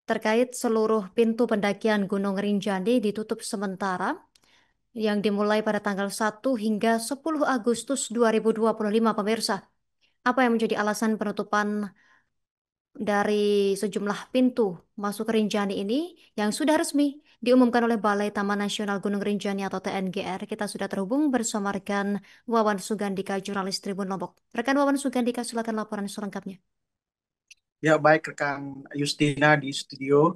terkait seluruh pintu pendakian Gunung Rinjani ditutup sementara yang dimulai pada tanggal 1 hingga 10 Agustus 2025, pemirsa. Apa yang menjadi alasan penutupan dari sejumlah pintu masuk ke Rinjani ini yang sudah resmi diumumkan oleh Balai Taman Nasional Gunung Rinjani atau TNGR? Kita sudah terhubung bersama rekan Wawan Sugandika, jurnalis Tribun Lombok. Rekan Wawan Sugandika, silakan laporan selengkapnya. Ya, baik rekan Justina di studio.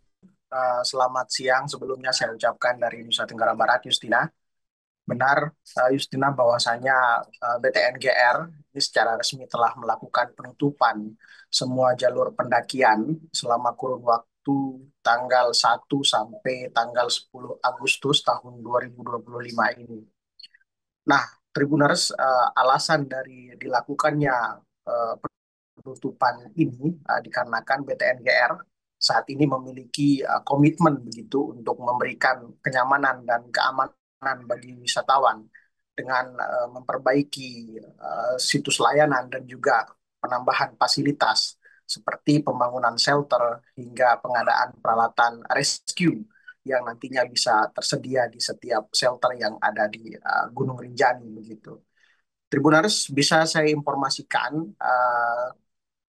Selamat siang. Sebelumnya saya ucapkan dari Nusa Tenggara Barat, Justina. Benar, Justina, bahwasanya BTNGR ini secara resmi telah melakukan penutupan semua jalur pendakian selama kurun waktu tanggal 1 sampai tanggal 10 Agustus tahun 2025 ini. Nah, Tribuners, alasan dari dilakukannya eh, penutupan ini dikarenakan BTNGR saat ini memiliki komitmen begitu untuk memberikan kenyamanan dan keamanan bagi wisatawan dengan memperbaiki situs layanan dan juga penambahan fasilitas seperti pembangunan shelter hingga pengadaan peralatan rescue yang nantinya bisa tersedia di setiap shelter yang ada di Gunung Rinjani begitu. Tribuners, bisa saya informasikan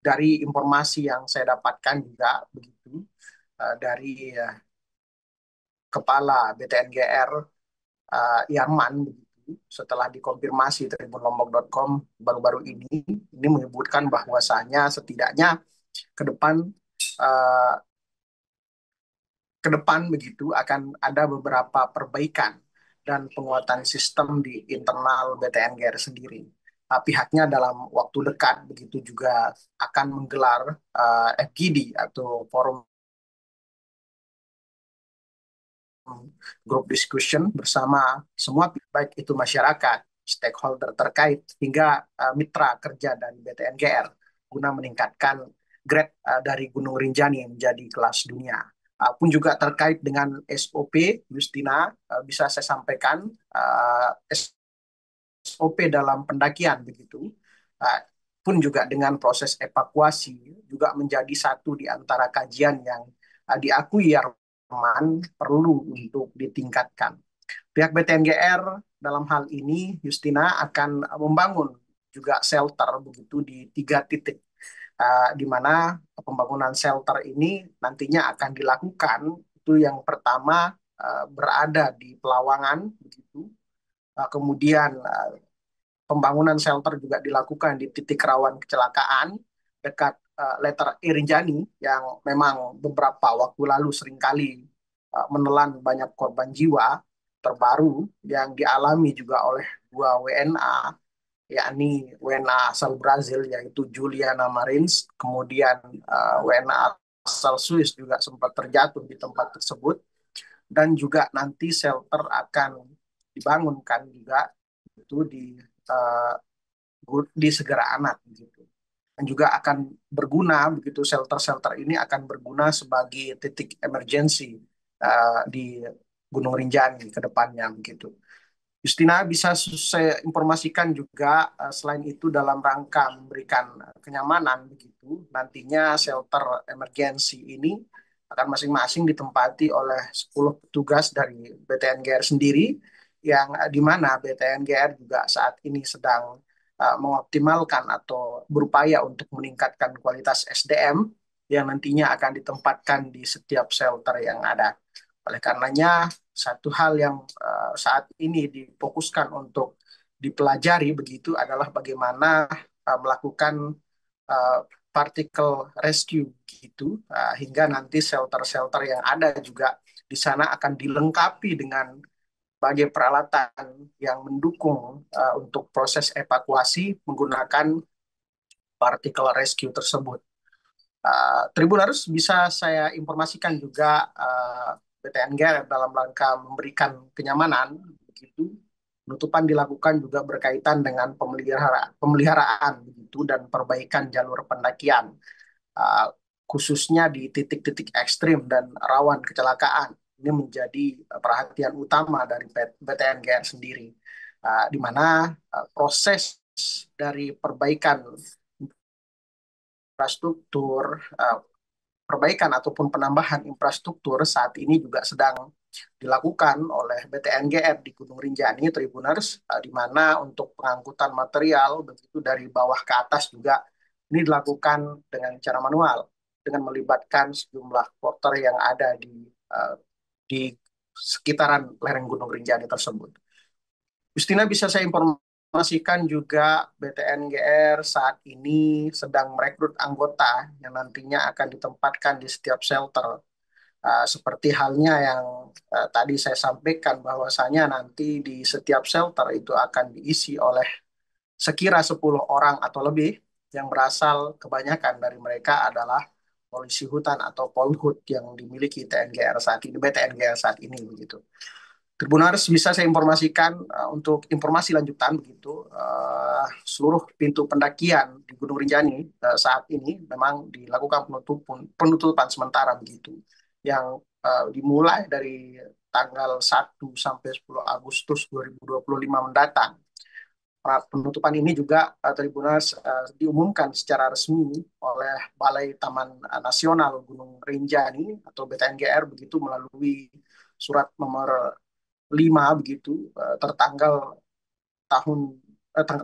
dari informasi yang saya dapatkan juga begitu dari Kepala BTNGR Yarman begitu setelah dikonfirmasi tribunlombok.com baru-baru ini menyebutkan bahwasanya setidaknya ke depan uh, ke depan begitu akan ada beberapa perbaikan dan penguatan sistem di internal BTNGR sendiri. Pihaknya dalam waktu dekat begitu juga akan menggelar FGD atau Forum Group Discussion bersama semua pihak, baik itu masyarakat, stakeholder terkait, hingga mitra kerja dari BTNGR guna meningkatkan grade dari Gunung Rinjani menjadi kelas dunia. Pun juga terkait dengan SOP, Justina, bisa saya sampaikan SOP dalam pendakian begitu, uh, pun juga dengan proses evakuasi juga menjadi satu di antara kajian yang diakui Yarman perlu untuk ditingkatkan. Pihak BTNGR dalam hal ini, Justina, akan membangun juga shelter begitu di 3 titik, di mana pembangunan shelter ini nantinya akan dilakukan. Itu yang pertama berada di Pelawangan begitu. Kemudian pembangunan shelter juga dilakukan di titik rawan kecelakaan dekat letter E Rinjani yang memang beberapa waktu lalu seringkali menelan banyak korban jiwa, terbaru yang dialami juga oleh 2 WNA, yakni WNA asal Brazil yaitu Juliana Marins, kemudian WNA asal Swiss juga sempat terjatuh di tempat tersebut, dan juga nanti shelter akan dibangunkan juga itu uh, di Segara Anak gitu. Dan juga akan berguna begitu, shelter-shelter ini akan berguna sebagai titik emergensi di Gunung Rinjani ke depannya begitu. Justina, bisa saya informasikan juga selain itu dalam rangka memberikan kenyamanan begitu, nantinya shelter emergensi ini akan masing-masing ditempati oleh 10 petugas dari BTNGR sendiri, yang di mana BTNGR juga saat ini sedang mengoptimalkan atau berupaya untuk meningkatkan kualitas SDM yang nantinya akan ditempatkan di setiap shelter yang ada. Oleh karenanya, satu hal yang saat ini difokuskan untuk dipelajari begitu adalah bagaimana melakukan uh, particle rescue gitu, hingga nanti shelter-shelter yang ada juga di sana akan dilengkapi dengan berbagai peralatan yang mendukung untuk proses evakuasi menggunakan particle rescue tersebut. Tribuners, bisa saya informasikan juga BTNGR dalam rangka memberikan kenyamanan begitu. Penutupan dilakukan juga berkaitan dengan pemeliharaan begitu dan perbaikan jalur pendakian, uh, khususnya di titik-titik ekstrim dan rawan kecelakaan. Ini menjadi perhatian utama dari BTNGR sendiri, di mana proses dari perbaikan infrastruktur, perbaikan ataupun penambahan infrastruktur saat ini juga sedang dilakukan oleh BTNGR di Gunung Rinjani, Tribuners, di mana untuk pengangkutan material begitu dari bawah ke atas juga ini dilakukan dengan cara manual dengan melibatkan sejumlah porter yang ada di sekitaran lereng Gunung Rinjani tersebut. Justina, bisa saya informasikan juga BTNGR saat ini sedang merekrut anggota yang nantinya akan ditempatkan di setiap shelter. Seperti halnya yang tadi saya sampaikan bahwasanya nanti di setiap shelter itu akan diisi oleh sekira 10 orang atau lebih yang berasal kebanyakan dari mereka adalah polisi hutan atau Polhut yang dimiliki TNGR saat ini, BTNGR saat ini begitu. Tribuners, bisa saya informasikan untuk informasi lanjutan begitu, seluruh pintu pendakian di Gunung Rinjani saat ini memang dilakukan penutupan sementara begitu, yang dimulai dari tanggal 1 sampai 10 Agustus 2025 mendatang. Penutupan ini juga Tribuners diumumkan secara resmi oleh Balai Taman Nasional Gunung Rinjani atau BTNGR begitu melalui surat nomor 5 begitu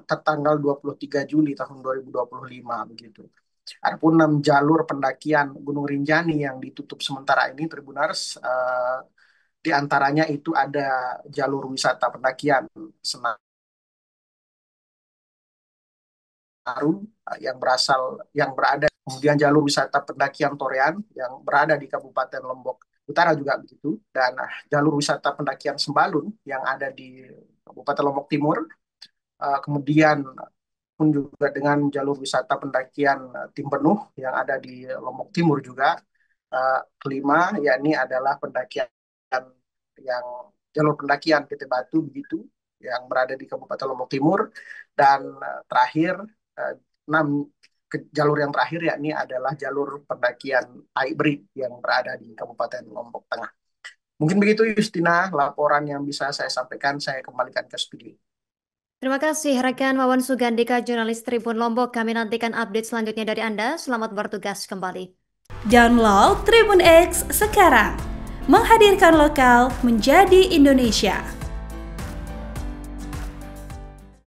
tertanggal 23 Juli tahun 2025 begitu. Adapun 6 jalur pendakian Gunung Rinjani yang ditutup sementara ini Tribuners, di antaranya itu ada jalur wisata pendakian Senaru yang berada, kemudian jalur wisata pendakian Torean yang berada di Kabupaten Lombok Utara juga begitu, dan jalur wisata pendakian Sembalun yang ada di Kabupaten Lombok Timur, kemudian pun juga dengan jalur wisata pendakian Timbenuh yang ada di Lombok Timur juga. Kelima yakni adalah yang jalur pendakian Kete Batu begitu yang berada di Kabupaten Lombok Timur, dan terakhir jalur yang terakhir yakni adalah jalur pendakian Aibrit yang berada di Kabupaten Lombok Tengah. Mungkin begitu Justina laporan yang bisa saya sampaikan, saya kembalikan ke studio. Terima kasih rekan Wawan Sugandika, jurnalis Tribun Lombok. Kami nantikan update selanjutnya dari Anda. Selamat bertugas kembali. Download Tribun X sekarang, menghadirkan lokal menjadi Indonesia.